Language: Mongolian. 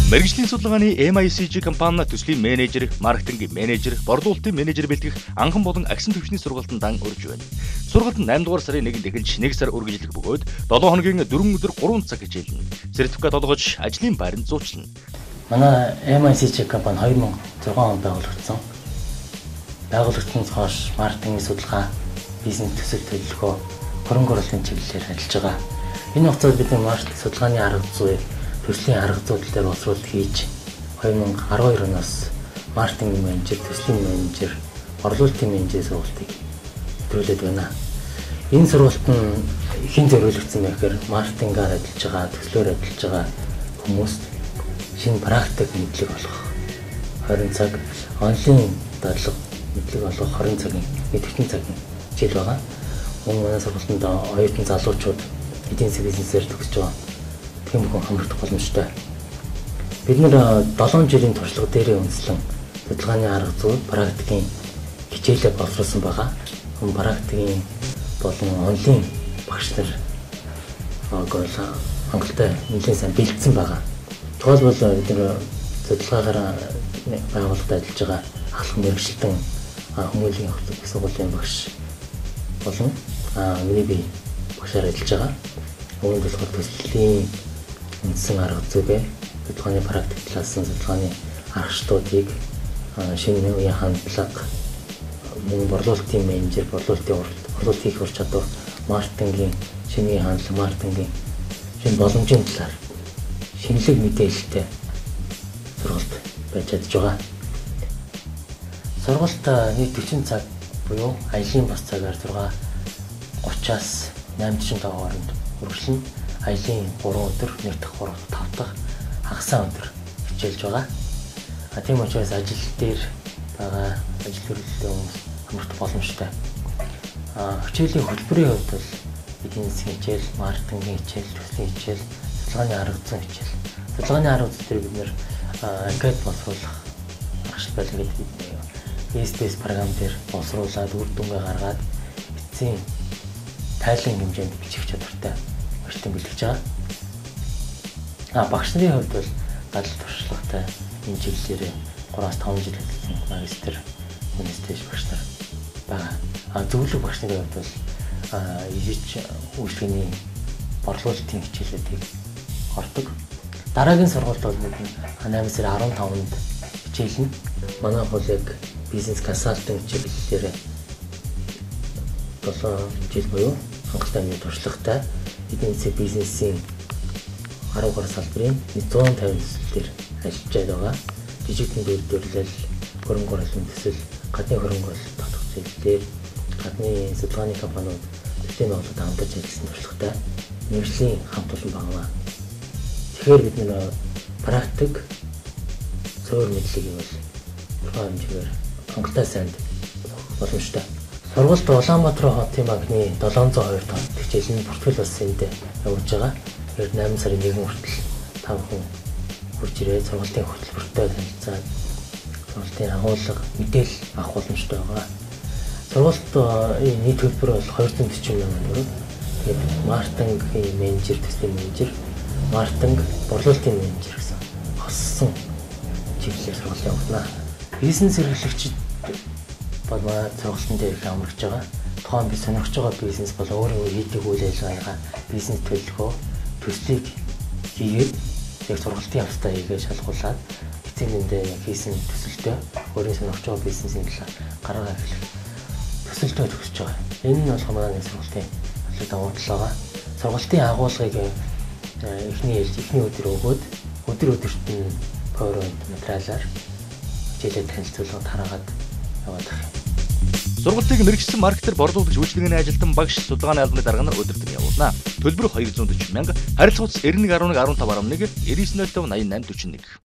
Мэргэжлийн судалгааны MICG компани төслийн менежер, маркетингийн менежер, борлуулалтын менежер бэлтгэх анхан болон агсан төвчний сургалтанд дан урж байна. Сургалт нь 8 дугаар сарын 1-нд эхэлж 1 сар үргэлжлэх бөгөөд 7 хоногийн 4 өдөр 3 цаг хичээлнэ. Сертификат олгож ажлын байранд зуучлана. Манай MICG компани 2006 онд байгуулагдсан. Байгуулагдсанаас хойш маркетингийн судалгаа, бизнес төсөл төлөвлөгөө, хөрөнгө оруулалтын чиглэлээр ажиллаж байгаа. Энэ хугацаанд бид маркетинг судалгааны арга зүй, төслийн арга зүйн дээр боловсруулалт хийж 2012 оноос маркетинг менежер, төслийн менежер, борлуулалтын менежер сургалтыг төлөвлөд байна. Энэ сургалт нь хэн зориулагдсан бэ гэхээр маркетингаар ажиллаж байгаа, төслөөр ажиллаж байгаа хүмүүст шинэ практик мэдлэг олгох 20 цаг, онлайн дадлага мэдлэг олгох 20 цагийн мэдрэхтэн цагийн хичээл байгаа. Манай сургалтанд оюутан залуучууд эдийн засгийн бизнесээр төгсөж байгаа тийм бүхэн хамрагдах боломжтой. Бид нэр 7 жилийн туршлага дээр үндэслэн судалгааны арга зүй, практикийн хичээлээ боловсруулсан байгаа. Практикийн болон онлайн багш нар хангалттай нэлээд сайн бэлдсэн байгаа. Тухайлбал бид нэр судалгаагаар байгууллагад ажиллаж байгаа алхам мэргэжилтэн хүмүүлийн их сургуулийн багш болон миний бие багшаар ажиллаж байгаа. Үүнд болохоор төслийн үндсэн арга зүйгээ, судалгааны практик талаас нь судалгааны аргачлалуудыг шинэ үеийн хандлага, борлуулалтын менежер, борлуулалт хийх ур чадвар, маркетингийн шинэ хандлага, маркетингийн шинэ боломжийн талаар шинэлэг мэдээлэлтэй сургалт байж чадж байгаа. Сургалт нийт 40 цаг буюу аялын бас цагаар 6:30-аас 8:45 хооронд үргэлжлэн аялын 3 өдөр, нэр дэх 3-5 дахь хагасаа өдөр хичээлж байгаа. Тийм учраас ажил дээр байгаа ажил төрөлтэй хүмүүс хамрагдах боломжтой. Хичээлийн хөтөлбөрийн хувьд бол эдийн засгийн хичээл, маркетингийн хичээл, төслийн хичээл, судалгааны арга зүйн хичээл. Судалгааны арга зүй дээр бид нэр анкет боловсруулах багш байлгаад Facebook програм дээр боловсруулаад үр дүнгээ гаргаад эцсийн тайлан хэмжээнд бичих чадвартай багштан бэлтгэж байгаа. Багш нарын хувьд бол гадал туршлагатай энэ чиглэлээр 3-5 жил ажилласан магистр, университет багш нар байгаа. Зөвлөх багш нарын хувьд бол ижиж үйлчлэгийн борлуулалтын хичээлүүдийг ордог. Дараагийн сургалт бол 8 сарын 15-нд хичээлнэ. Манай бол яг бизнес консалтинг чиглэлээр 7 жил буюу хангалттай нэг туршлагатай эдийн засгийн бизнесийн 10 гаруй салбарын 150 төсөл дээр ажиллаж байгаа. Жижиг тэмдгүүрлэл, хөрөнгө оруулалтын төсөл, гадны хөрөнгө оруулалт татах чиглэлээр гадны судалгааны компаниуд төслийн байгууллагад хамтарч ажилласан туршлагатай мэргэжлийн хамт олон байгаа. Тэгэхээр бид нэр практик цөөр мэдлэгийг бол тухайн хэмжээгээр хангалттай сайн боломжтой. Сургалт Улаанбаатар хотын банкны 702 тоног хичээл нь бүртгэл бас энд явуулж байгаа. Тэгэхээр 8 сарын 1 хүртэл 5 хүн хурж ирээд сургалтын хөтөлбөртэй танилцаад сургалтын агуулга мэдээлэл авах боломжтой байгаа. Сургалтын нийт төлбөр бол 240 мянган төгрөг. Тэгээд маркетингийн менежер, төслийн менежер, маркетинг, борлуулалтын менежер гэсэн хоссон чиглэлээр сургалт явуулна. Бизнес эрхлэгчид бол манай сургалтын дээр их амрагч байгаа. Тухайн би сонирхож байгаа бизнес бол өөрөө хийдэг үйл ажиллагаагаа бизнес төлөвлөгөө, төслийг хийгээд яг сургалтын явцдаа хийгээд шалгуулад эцсийн дэндээ яг хийсэн төсөлтөө өөрийн сонирхож байгаа бизнесийн талаар гаргаа эхлэх төсөлтөө төгсөж байгаа. Энэ нь бол манай сургалтын давуу тал байгаа. Сургалтын агуулгыг эхний өдөр өгөөд өдөрт нь PowerPoint материалаар хичээлээ танилцуулгад хараагаад яваад байна. Сургалтыг мэргэжсэн маркетер, борлуулагч, үйлчлэгээний ажилтан, багш, судалгааны албаны дарга нар удирдан явуулна. Төлбөр 240 мянга, харилцагч 9111 1511 99 88 41.